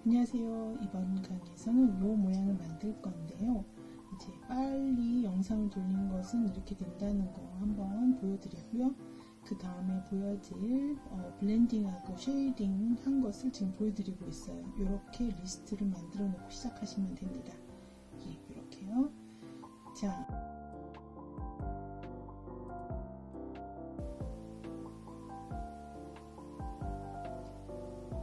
안녕하세요. 이번 강의에서는 이 모양을 만들 건데요. 이제 빨리 영상을 돌린 것은 이렇게 된다는 거 한번 보여드리고요. 그 다음에 보여질 블렌딩하고 쉐이딩 한 것을 지금 보여드리고 있어요. 이렇게 리스트를 만들어 놓고 시작하시면 됩니다. 예, 이렇게요. 자,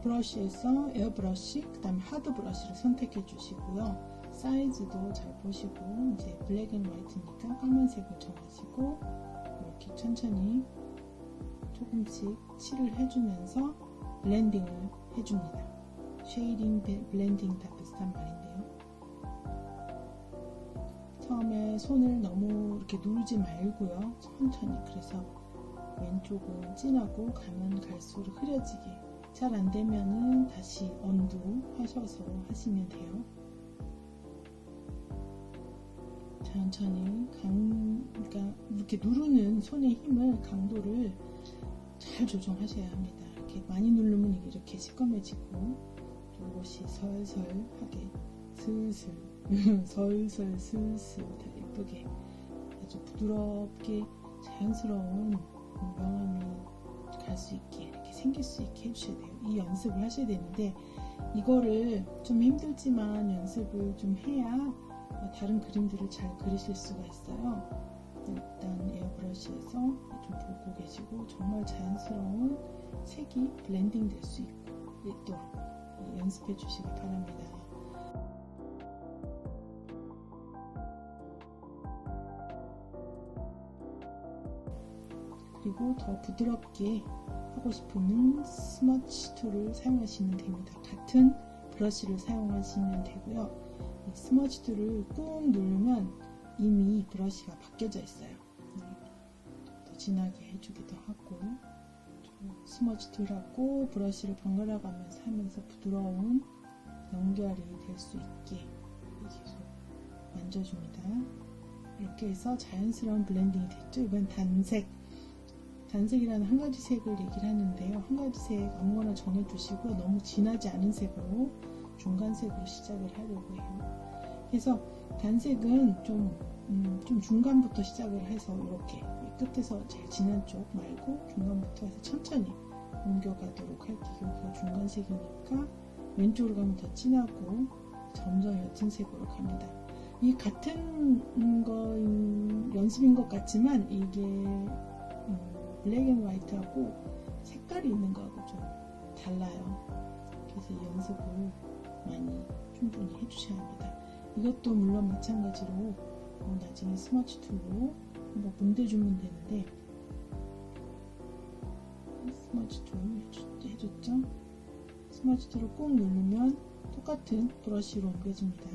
브러쉬에서 에어브러쉬, 그 다음에 하드 브러쉬를 선택해 주시고요. 사이즈도 잘 보시고, 이제 블랙 앤 화이트니까 까만색을 정하시고, 이렇게 천천히 조금씩 칠을 해주면서 블렌딩을 해줍니다. 쉐이딩, 블렌딩 다 비슷한 말인데요. 처음에 손을 너무 이렇게 누르지 말고요. 천천히. 그래서 왼쪽은 진하고 가면 갈수록 흐려지게. 잘 안되면은 다시 언두 하셔서 하시면 돼요. 천천히 그러니까 이렇게 누르는 손의 힘을 강도를 잘 조정하셔야 합니다. 이렇게 많이 누르면 이게 이렇게 시꺼매지고 이것이 설설하게 슬슬 설설 슬슬 다 예쁘게 아주 부드럽게 자연스러운 명암이 갈 수 있게 이렇게 생길 수 있게 해주셔야 돼요. 이 연습을 하셔야 되는데 이거를 좀 힘들지만 연습을 좀 해야 다른 그림들을 잘 그리실 수가 있어요. 일단 에어브러쉬에서 좀 보고 계시고 정말 자연스러운 색이 블렌딩 될 수 있도록 연습해 주시기 바랍니다. 그리고 더 부드럽게 하고 싶으면 스머치 툴을 사용하시면 됩니다. 같은 브러쉬를 사용하시면 되고요. 이 스머치 툴을 꾹 누르면 이미 브러쉬가 바뀌어져 있어요. 더 진하게 해주기도 하고 스머치 툴하고 브러쉬를 번갈아 가면서 하면서 부드러운 연결이 될 수 있게 계속 만져줍니다. 이렇게 해서 자연스러운 블렌딩이 됐죠. 이번 단색이라는 한 가지 색을 얘기를 하는데요. 한 가지 색 아무거나 정해두시고요. 너무 진하지 않은 색으로 중간색으로 시작을 하려고 해요. 그래서 단색은 좀 중간부터 시작을 해서 이렇게 끝에서 제일 진한 쪽 말고 중간부터 해서 천천히 옮겨가도록 할게요. 여기가 중간색이니까 왼쪽으로 가면 더 진하고 점점 옅은 색으로 갑니다. 이 같은 연습인 것 같지만 이게 블랙 앤 화이트하고 색깔이 있는 거하고 좀 달라요. 그래서 이 연습을 많이 충분히 해주셔야 합니다. 이것도 물론 마찬가지로 나중에 스머치 툴로 한번 문대주면 되는데 스머치 툴 해줬죠? 스머치 툴을 꾹 누르면 똑같은 브러쉬로 옮겨집니다.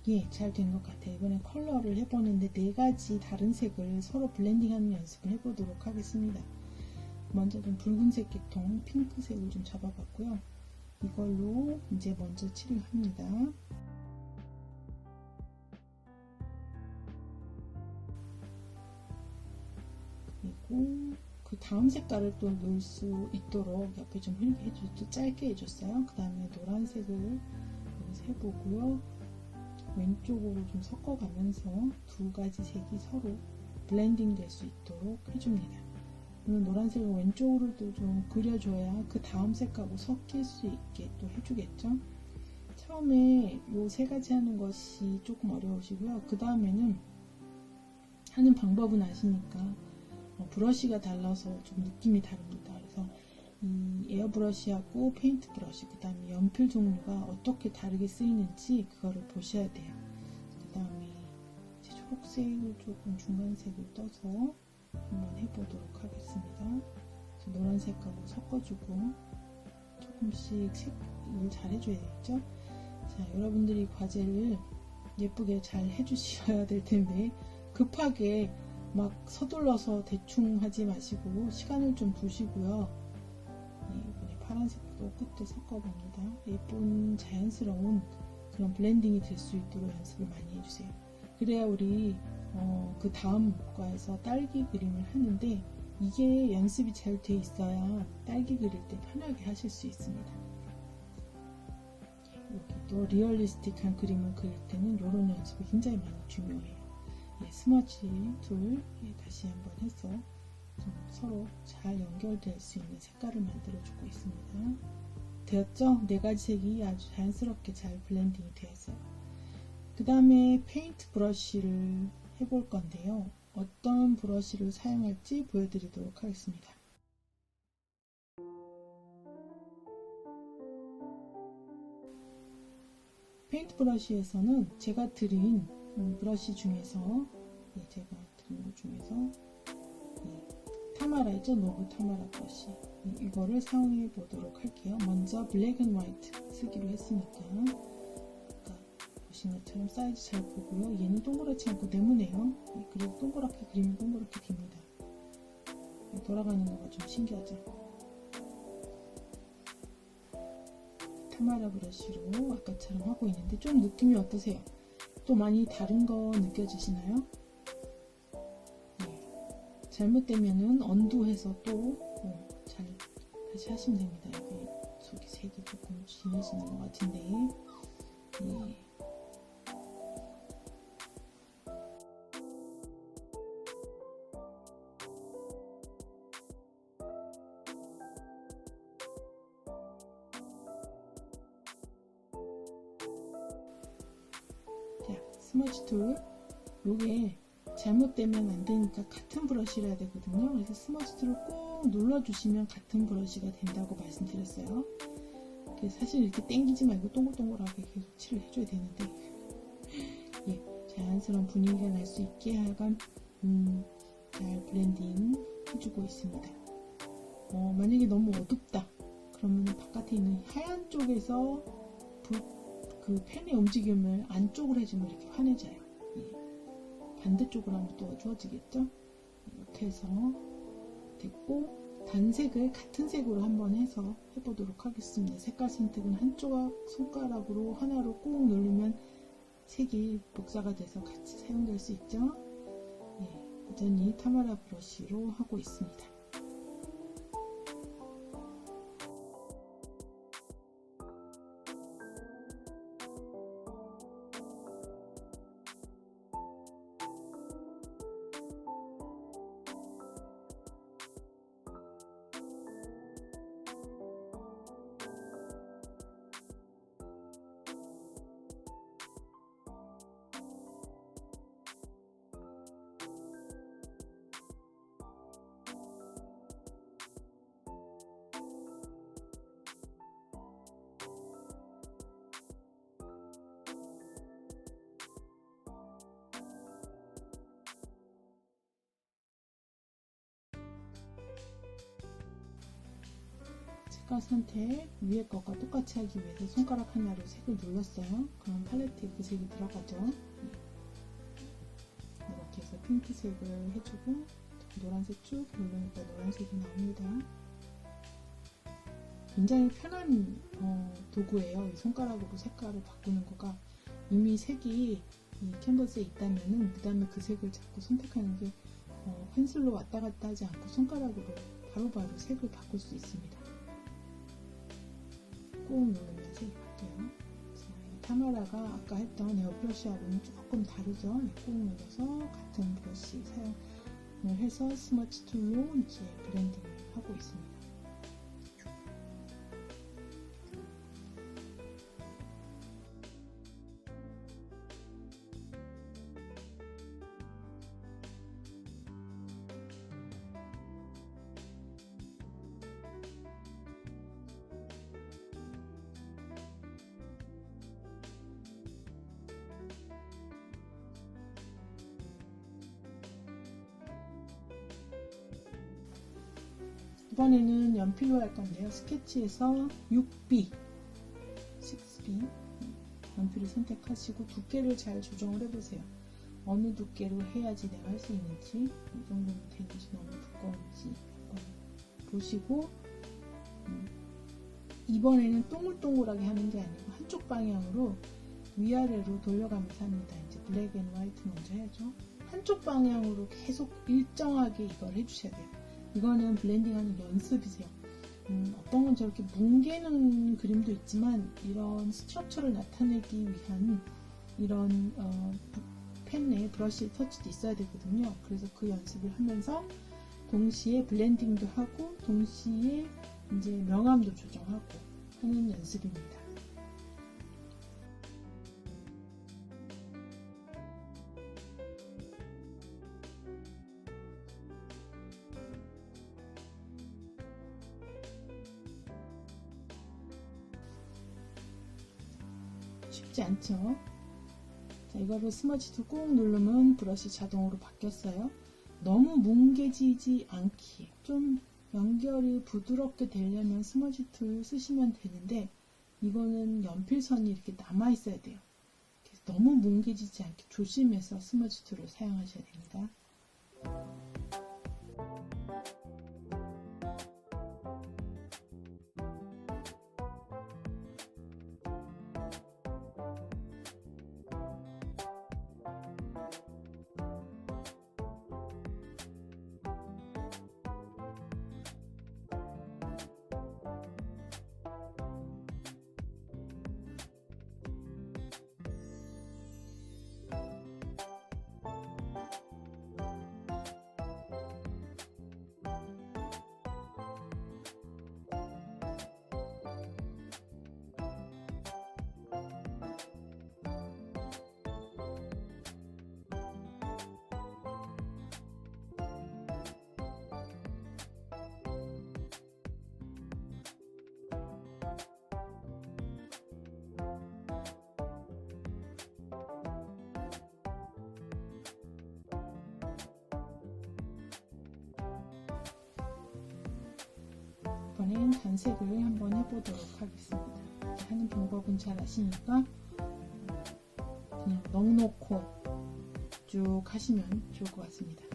예, 잘 된 것 같아요. 이번에 컬러를 해보는데 4가지 다른 색을 서로 블렌딩하는 연습을 해보도록 하겠습니다. 먼저 좀 붉은색 계통 핑크색을 좀 잡아봤고요. 이걸로 이제 먼저 칠을 합니다. 그리고 그 다음 색깔을 또 넣을 수 있도록 옆에 좀 흐리게 해줬죠. 짧게 해줬어요. 그 다음에 노란색을 여기서 해보고요. 왼쪽으로 좀 섞어가면서 2가지 색이 서로 블렌딩 될 수 있도록 해줍니다. 그러면 노란색을 왼쪽으로도 좀 그려줘야 그 다음 색하고 섞일 수 있게 또 해주겠죠. 처음에 이 3가지 하는 것이 조금 어려우시고요. 그 다음에는 하는 방법은 아시니까 브러쉬가 달라서 좀 느낌이 다릅니다. 그래서 이 에어브러쉬하고 페인트 브러쉬, 그 다음에 연필 종류가 어떻게 다르게 쓰이는지 그거를 보셔야 돼요. 그 다음에 초록색을 조금 중간색을 떠서 한번 해보도록 하겠습니다. 노란색하고 섞어주고 조금씩 색을 잘 해줘야겠죠. 자, 여러분들이 과제를 예쁘게 잘 해주셔야 될 텐데 급하게 막 서둘러서 대충 하지 마시고 시간을 좀 두시고요. 이번에 파란색도 끝에 섞어봅니다. 예쁜 자연스러운 그런 블렌딩이 될 수 있도록 연습을 많이 해주세요. 그래야 우리 그 다음 과에서 딸기 그림을 하는데 이게 연습이 잘 돼 있어야 딸기 그릴 때 편하게 하실 수 있습니다. 여기도 리얼리스틱한 그림을 그릴 때는 이런 연습이 굉장히 많이 중요해요. 스머지 툴 다시 한번 해서 좀 서로 잘 연결될 수 있는 색깔을 만들어 주고 있습니다. 되었죠? 네 가지 색이 아주 자연스럽게 잘 블렌딩이 되었어요. 그 다음에 페인트 브러쉬를 해볼 건데요. 어떤 브러쉬를 사용할지 보여드리도록 하겠습니다. 페인트 브러쉬에서는 제가 드린 브러쉬 중에서 타마라 있죠? 노브 타마라 브러쉬 이거를 사용해 보도록 할게요. 먼저 블랙 앤 화이트 쓰기로 했으니까 아까 보신 것처럼 사이즈 잘 보고요. 얘는 동그랗지 않고 네모네요. 그리고 동그랗게 그리면 동그랗게 깁니다. 돌아가는 거가 좀 신기하죠? 타마라 브러쉬로 아까처럼 하고 있는데 좀 느낌이 어떠세요? 또 많이 다른 거 느껴지시나요? 잘못되면은 언두해서 또 잘 다시 하시면 됩니다. 여기 속이 색이 조금 진해지는 것 같은데 자, 스머지 툴 요게 잘못되면 안 되니까 같은 브러쉬를 해야 되거든요. 그래서 스머지 툴을 꼭 눌러주시면 같은 브러쉬가 된다고 말씀드렸어요. 사실 이렇게 당기지 말고 동글동글하게 계속 칠을 해줘야 되는데 자연스러운 분위기가 날 수 있게 하여간 잘 블렌딩 해주고 있습니다. 만약에 너무 어둡다 그러면 바깥에 있는 하얀 쪽에서 그 펜의 움직임을 안쪽으로 해주면 이렇게 환해져요. 반대쪽으로 하면 또 어두워지겠죠? 이렇게 해서 됐고 단색을 같은 색으로 한번 해서 해보도록 하겠습니다. 색깔 선택은 한쪽 손가락으로 하나로 꾹 누르면 색이 복사가 돼서 같이 사용될 수 있죠? 여전히 타마라 브러쉬로 하고 있습니다. 색깔 선택 위에 것과 똑같이 하기 위해서 손가락 하나로 색을 눌렀어요. 그럼 팔레트에 그 색이 들어가죠. 이렇게 해서 핑크색을 해주고 노란색 쭉 누르니까 노란색이 나옵니다. 굉장히 편한 도구예요. 이 손가락으로 색깔을 바꾸는 거가 이미 색이 이 캔버스에 있다면은 그 다음에 그 색을 자꾸 선택하는 게 펜슬로 왔다 갔다 하지 않고 손가락으로 바로바로 색을 바꿀 수 있습니다. 꾹 누르면 색이 바뀌어요. 타마라가 아까 했던 에어브러쉬하고는 조금 다르죠. 꾹 눌러서 같은 브러쉬 사용을 해서 스머지 툴로 이제 블렌딩을 하고 있습니다. 이번에는 연필로 할 건데요. 스케치에서 6B, 6B 연필을 선택하시고 두께를 잘 조정을 해보세요. 어느 두께로 해야지 내가 할 수 있는지, 이 정도면 되는지, 너무 두꺼운지 한번 보시고, 이번에는 동글동글하게 하는 게 아니고 한쪽 방향으로 위아래로 돌려가면서 합니다. 이제 블랙 앤 화이트 먼저 해야죠. 한쪽 방향으로 계속 일정하게 이걸 해주셔야 돼요. 이거는 블렌딩하는 연습이세요. 어떤 건 저렇게 뭉개는 그림도 있지만 이런 스트럭처를 나타내기 위한 이런 펜에 브러쉬 터치도 있어야 되거든요. 그래서 그 연습을 하면서 동시에 블렌딩도 하고 동시에 이제 명암도 조정하고 하는 연습입니다. 쉽지 않죠? 자, 이거를 스머지 툴 꾹 누르면 브러쉬 자동으로 바뀌었어요. 너무 뭉개지지 않게 좀 연결이 부드럽게 되려면 스머지 툴 쓰시면 되는데, 이거는 연필선이 이렇게 남아 있어야 돼요. 너무 뭉개지지 않게 조심해서 스머지 툴을 사용하셔야 됩니다. 이번엔 단색을 한번 해보도록 하겠습니다. 하는 방법은 잘 아시니까 그냥 넉넉히 쭉 하시면 좋을 것 같습니다.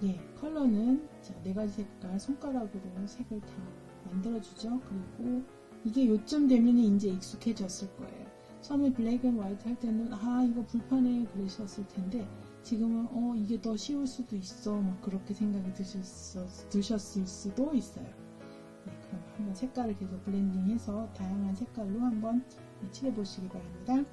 예, 컬러는 자, 4가지 색깔 손가락으로 색을 다 만들어주죠. 그리고 이게 요쯤 되면 이제 익숙해졌을 거예요. 처음에 블랙 앤 화이트 할 때는 이거 불편해 그러셨을 텐데, 지금은 이게 더 쉬울 수도 있어 막 그렇게 생각이 드셨을 수도 있어요. 네, 그럼 한번 색깔을 계속 블렌딩해서 다양한 색깔로 한번 칠해 보시기 바랍니다.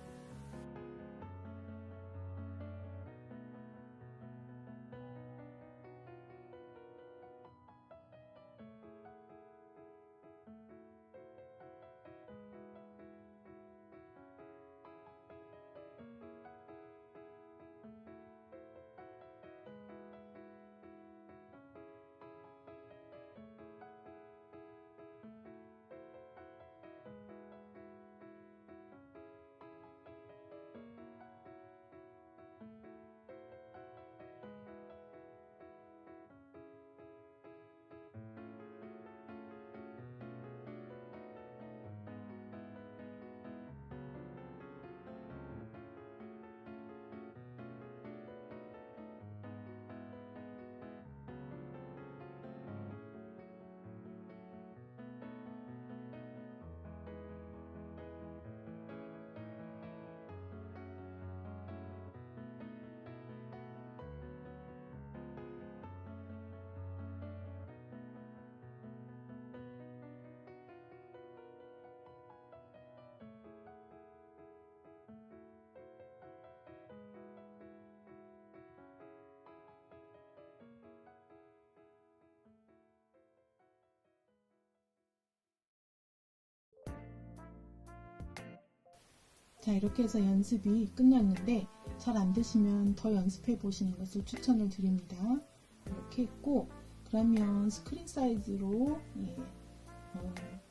자, 이렇게 해서 연습이 끝났는데 잘 안 되시면 더 연습해 보시는 것을 추천을 드립니다. 이렇게 했고, 그러면 스크린 사이즈로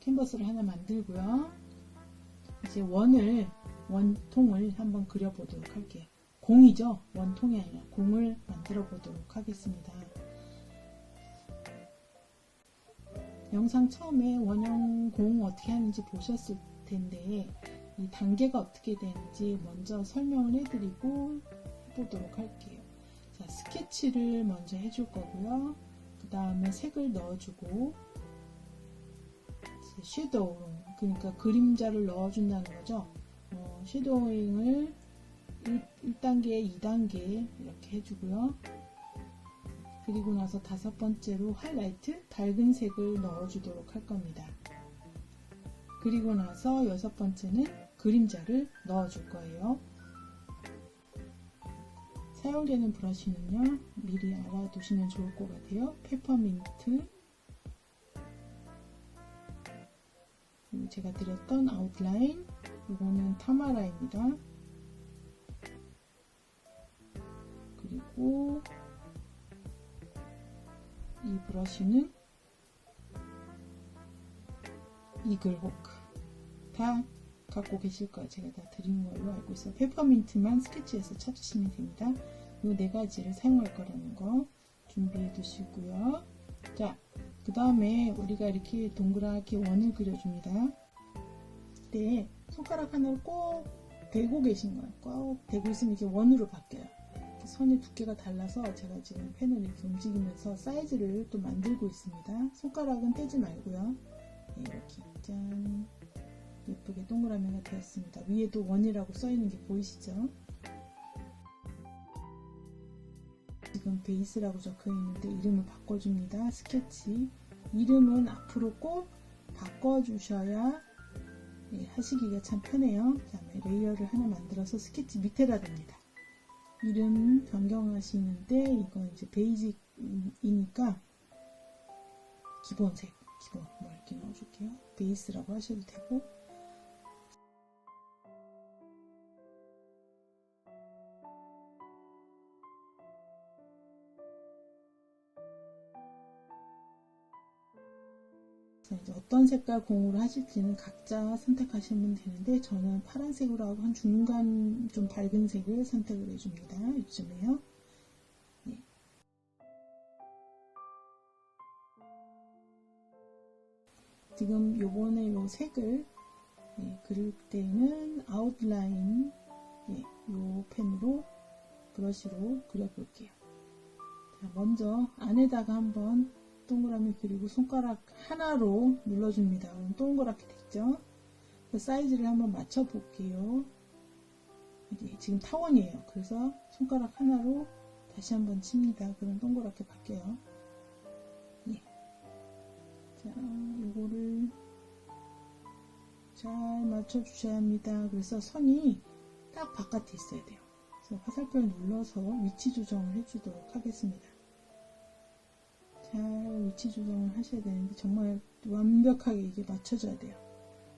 캔버스를 하나 만들고요. 이제 원통을 한번 그려보도록 할게요. 공이죠? 원통이 아니라 공을 만들어 보도록 하겠습니다. 영상 처음에 원형 공 어떻게 하는지 보셨을 텐데 이 단계가 어떻게 되는지 먼저 설명을 해드리고 해보도록 할게요. 자, 스케치를 먼저 해줄 거고요. 그 다음에 색을 넣어주고 섀도우, 그러니까 그림자를 넣어준다는 거죠. 섀도잉을 1단계, 2단계 이렇게 해주고요. 그리고 나서 5번째로 하이라이트, 밝은 색을 넣어주도록 할 겁니다. 그리고 나서 6번째는 그림자를 넣어줄 거예요. 사용되는 브러쉬는요, 미리 알아두시면 좋을 것 같아요. 페퍼민트, 그리고 제가 드렸던 아웃라인, 이거는 타마라입니다. 그리고 이 브러쉬는 이글호크. 다 갖고 계실 거예요. 제가 다 드린 걸로 알고 있어요. 페퍼민트만 스케치해서 찾으시면 됩니다. 이 4가지를 사용할 거라는 거 준비해 두시고요. 자, 그 다음에 우리가 이렇게 동그랗게 원을 그려줍니다. 그때 손가락 하나를 꼭 대고 계신 거예요. 꼭 대고 있으면 이게 원으로 바뀌어요. 선의 두께가 달라서 제가 지금 펜을 이렇게 움직이면서 사이즈를 또 만들고 있습니다. 손가락은 떼지 말고요. 네, 이렇게 짠, 예쁘게 동그라미가 되었습니다. 위에도 원이라고 써있는 게 보이시죠? 지금 베이스라고 적혀 있는데 이름을 바꿔줍니다. 스케치 이름은 앞으로 꼭 바꿔주셔야 하시기가 참 편해요. 그 다음에 레이어를 하나 만들어서 스케치 밑에다 둡니다. 이름 변경하시는데 이건 이제 베이직이니까 기본색, 기본 뭐 이렇게 넣어줄게요. 베이스라고 하셔도 되고, 이제 어떤 색깔 공으로 하실지는 각자 선택하시면 되는데 저는 파란색으로 하고 한 중간 좀 밝은 색을 선택을 해줍니다. 이쯤에요. 네. 지금 요번에 요 색을 그릴 때는 아웃라인 요 펜으로 브러쉬로 그려볼게요. 자, 먼저 안에다가 한번 동그라미 그리고 손가락 하나로 눌러줍니다. 그럼 동그랗게 됐죠? 그 사이즈를 한번 맞춰 볼게요. 지금 타원이에요. 그래서 손가락 하나로 다시 한번 칩니다. 그럼 동그랗게 바뀌어요. 예. 자, 요거를 잘 맞춰 주셔야 합니다. 그래서 선이 딱 바깥에 있어야 돼요. 그래서 화살표를 눌러서 위치 조정을 해주도록 하겠습니다. 잘 위치 조정을 하셔야 되는데 정말 완벽하게 이게 맞춰져야 돼요.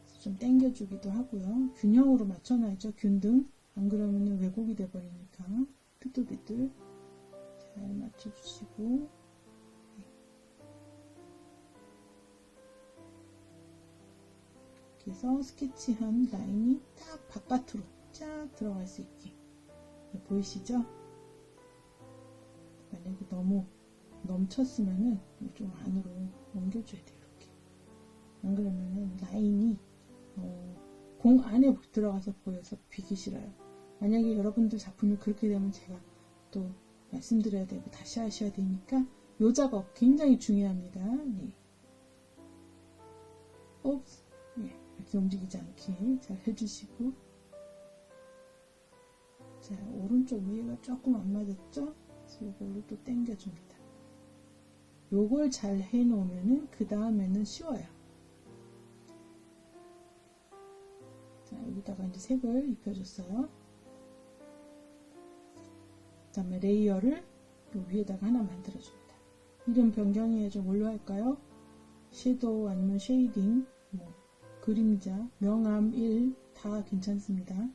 그래서 좀 당겨주기도 하고요. 균형으로 맞춰놔야죠. 균등. 안 그러면 왜곡이 돼버리니까 삐뚤삐뚤 잘 맞춰주시고, 이렇게 해서 스케치한 라인이 딱 바깥으로 쫙 들어갈 수 있게. 보이시죠? 만약에 너무 넘쳤으면은 좀 안으로 옮겨줘야 돼요. 이렇게. 안 그러면은 라인이 공 안에 들어가서 보여서 비기 싫어요. 만약에 여러분들 작품이 그렇게 되면 제가 또 말씀드려야 되고 다시 하셔야 되니까 요 작업 굉장히 중요합니다. 네. 이렇게 움직이지 않게 잘 해주시고, 자, 오른쪽 위에가 조금 안 맞았죠? 그래서 이걸로 또 당겨줍니다. 요걸 잘 해놓으면은 그 다음에는 쉬워요. 자, 여기다가 이제 색을 입혀줬어요. 그 다음에 레이어를 요 위에다가 하나 만들어줍니다. 이름 변경이에요. 좀 뭘로 할까요? 섀도우 아니면 쉐이딩, 뭐 그림자, 명암 1 다 괜찮습니다.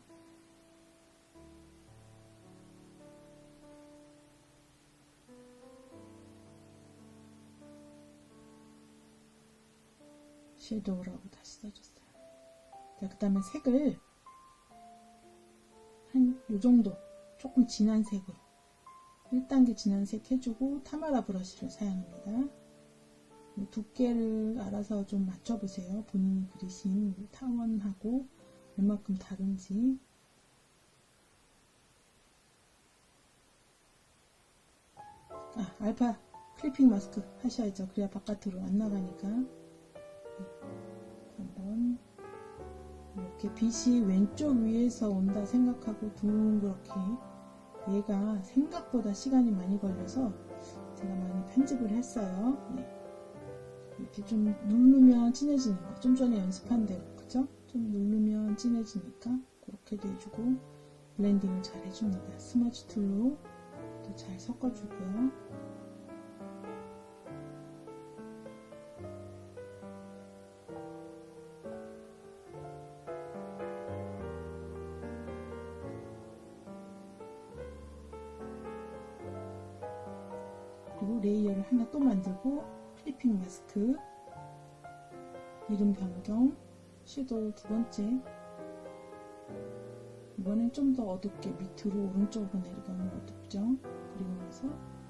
섀도우라고 다시 써줬어요. 자, 그 다음에 색을 한 요정도 조금 진한 색으로 1단계 진한 색 해주고 타마라 브러쉬를 사용합니다. 두께를 알아서 좀 맞춰보세요. 본인이 그리신 타원하고 얼마큼 다른지. 알파 클리핑 마스크 하셔야죠. 그래야 바깥으로 안 나가니까. 한번 이렇게 빛이 왼쪽 위에서 온다 생각하고 둥그렇게, 얘가 생각보다 시간이 많이 걸려서 제가 많이 편집을 했어요. 네. 이렇게 좀 누르면 진해지는 거, 좀 전에 연습한 대로, 그죠? 좀 누르면 진해지니까 그렇게도 해주고, 블렌딩을 잘 해줍니다. 스머지 툴로 또 잘 섞어주고요. 그리고 레이어를 하나 또 만들고, 클리핑 마스크, 이름 변경, 섀도우 두 번째. 이번엔 좀 더 어둡게 밑으로 오른쪽으로 내려가면 어둡죠. 그리고 나서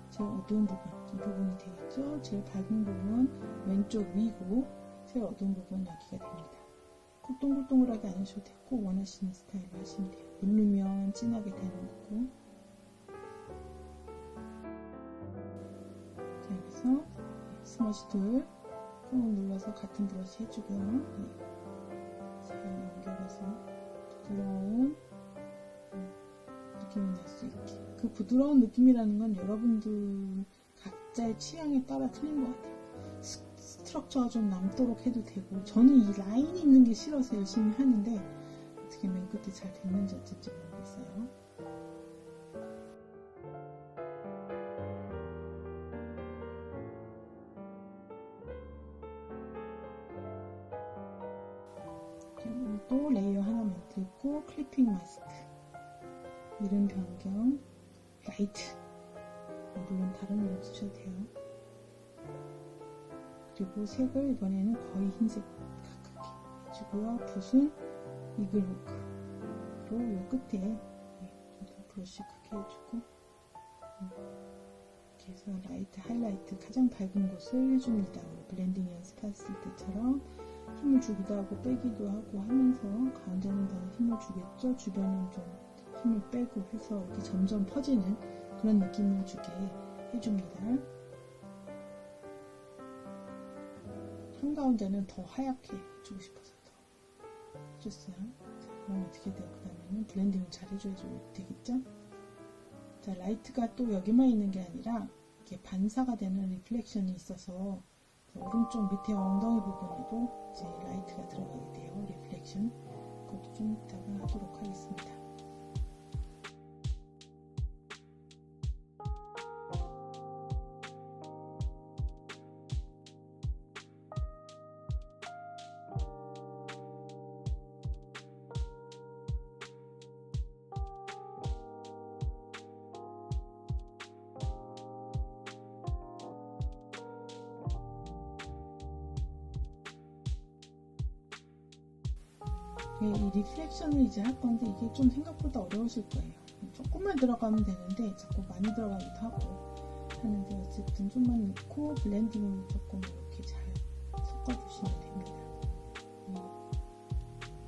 제일 어두운 부분, 이 부분이 되겠죠. 제일 밝은 부분 왼쪽 위고, 제일 어두운 부분 여기가 됩니다. 꼭 동글동글하게 안 하셔도 되고, 원하시는 스타일로 하시면 돼요. 누르면 진하게 되는 거고. 자, 여기서 스머지 툴 꾹 눌러서 같은 브러쉬 해주고요. 잘 연결해서 부드러운 느낌이 날 수 있게. 그 부드러운 느낌이라는 건 여러분들 각자의 취향에 따라 틀린 것 같아요. 스트럭처가 좀 남도록 해도 되고, 저는 이 라인이 있는 게 싫어서 열심히 하는데 어떻게 맨 끝에 잘 됐는지 어쩐지 모르겠어요. 또 레이어 하나 만들고, 클리핑 마스크, 이름 변경, 라이트, 물론 다른 이름 쓰셔도 돼요. 그리고 색을 이번에는 거의 흰색 가깝게 해주고요. 붓은 이글 후크로 요 끝에 좀 더 브러쉬 크게 해주고, 이렇게 해서 라이트, 하이라이트 가장 밝은 곳을 해줍니다. 블렌딩 연습했을 때처럼 힘을 주기도 하고 빼기도 하고 하면서, 가운데는 더 힘을 주겠죠. 주변은 좀 힘을 빼고 해서 이렇게 점점 퍼지는 그런 느낌을 주게 해줍니다. 한가운데는 더 하얗게 해주고 싶어서 더 해줬어요. 자, 그럼 어떻게 돼요? 그 다음에는 블렌딩을 잘 해줘야 되겠죠? 자, 라이트가 또 여기만 있는 게 아니라 이게 반사가 되는 리플렉션이 있어서 오른쪽 밑에 엉덩이 부분에도 이제 라이트가 들어가게 돼요. 리플렉션. 그것도 좀 이따가 하도록 하겠습니다. 이 리플렉션을 이제 할 건데, 이게 좀 생각보다 어려우실 거예요. 조금만 들어가면 되는데 자꾸 많이 들어가기도 하고 하는데, 어쨌든 좀만 넣고 블렌딩을 조금 이렇게 잘 섞어주시면 됩니다.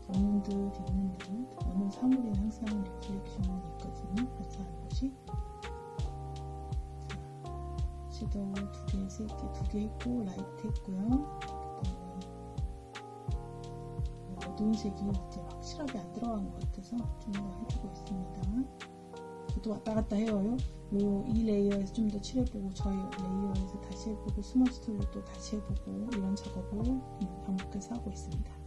없는 듯 있는 듯, 어느 사물에는 항상 리플렉션이 있거든요. 반사하는 것이. 섀도우 2개, 3개, 2개 했고, 라이트 했고요. 어두운 색이 이제 확실하게 안 들어간 것 같아서 좀 더 해주고 있습니다. 저도 왔다 갔다 해요. 이 레이어에서 좀 더 칠해보고, 저희 레이어에서 다시 해보고, 스머지 툴로 또 다시 해보고, 이런 작업을 반복해서 하고 있습니다.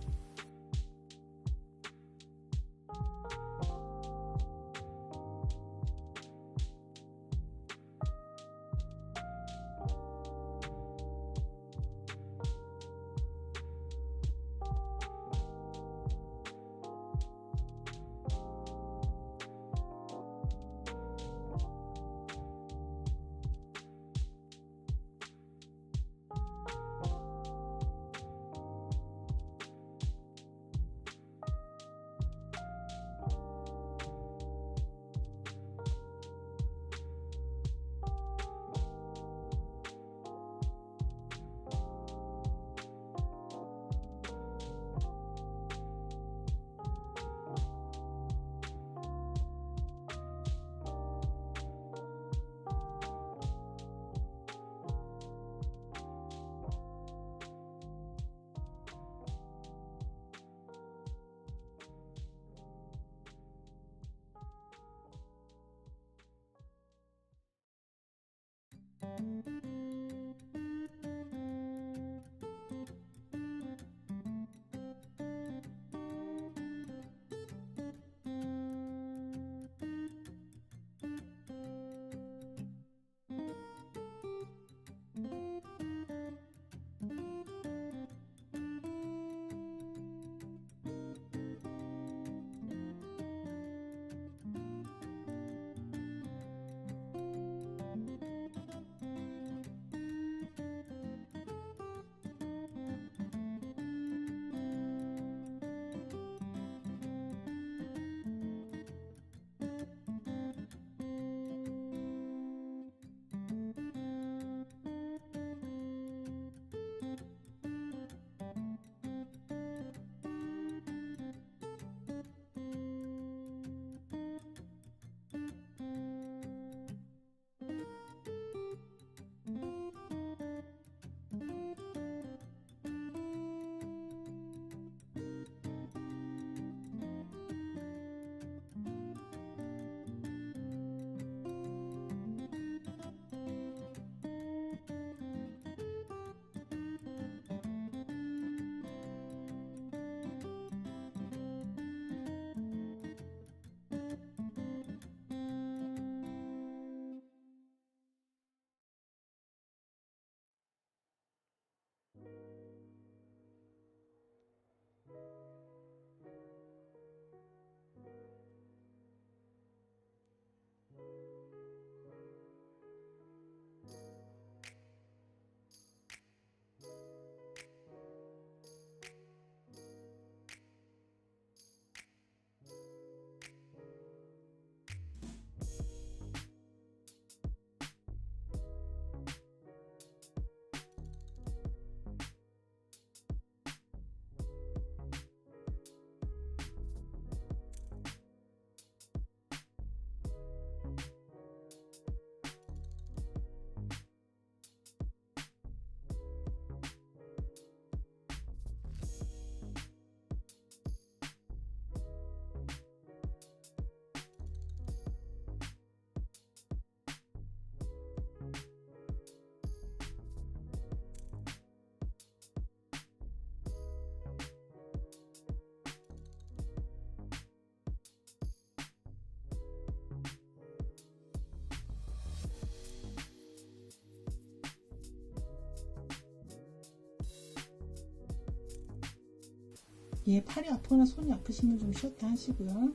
예, 팔이 아프거나 손이 아프시면 좀 쉬었다 하시고요.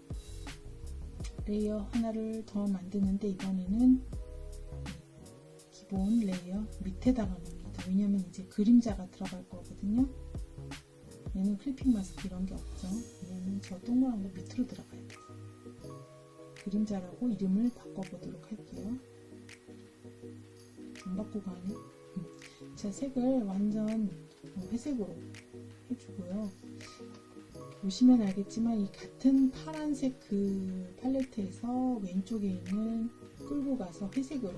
레이어 하나를 더 만드는데 이번에는 기본 레이어 밑에다가 놓습니다. 왜냐면 이제 그림자가 들어갈 거거든요. 얘는 클리핑 마스크 이런 게 없죠. 얘는 저 동그란 거 밑으로 들어가야 돼요. 그림자라고 이름을 바꿔보도록 할게요. 안 바꾸고 가네. 자, 색을 완전 회색으로 해주고요. 보시면 알겠지만 이 같은 파란색 그 팔레트에서 왼쪽에 있는 끌고 가서 회색으로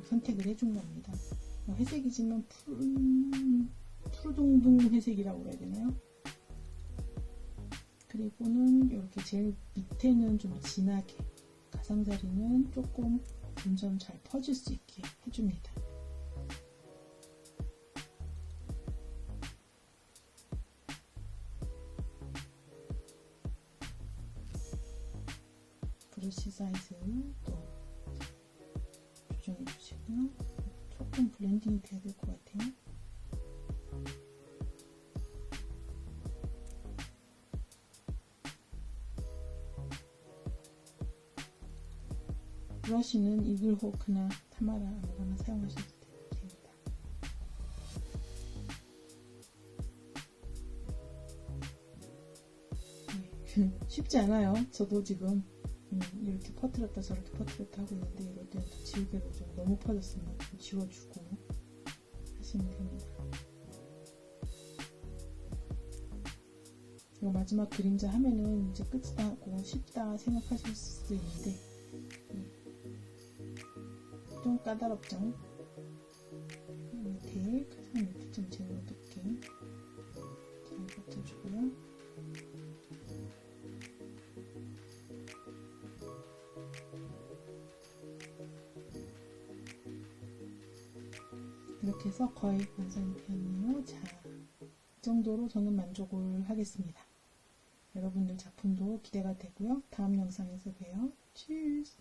선택을 해준 겁니다. 회색이지만 푸르둥둥 회색이라고 해야 되나요? 그리고는 이렇게 제일 밑에는 좀 진하게, 가장자리는 조금 점점 잘 퍼질 수 있게 해줍니다. 브러쉬 사이즈 또 조정해 주시고요. 조금 블렌딩이 돼야 될 것 같아요. 브러쉬는 이글호크나 타마라 아무거나 사용하셔도 됩니다. 네, 쉽지 않아요. 저도 지금 이렇게 퍼뜨렸다 저렇게 퍼뜨렸다 하고 있는데 이럴 때는 또 지우개로 좀 너무 퍼졌으면 좀 지워주고 하시면 됩니다. 이거 마지막 그림자 하면은 이제 끝이다 하고 쉽다 생각하실 수도 있는데 좀 까다롭죠? 밑에 가장 밑에 좀 제일 높게 잘 붙여주고요. 이렇게 해서 거의 완성이 되었네요. 자, 이 정도로 저는 만족을 하겠습니다. 여러분들 작품도 기대가 되고요. 다음 영상에서 봬요. 치즈!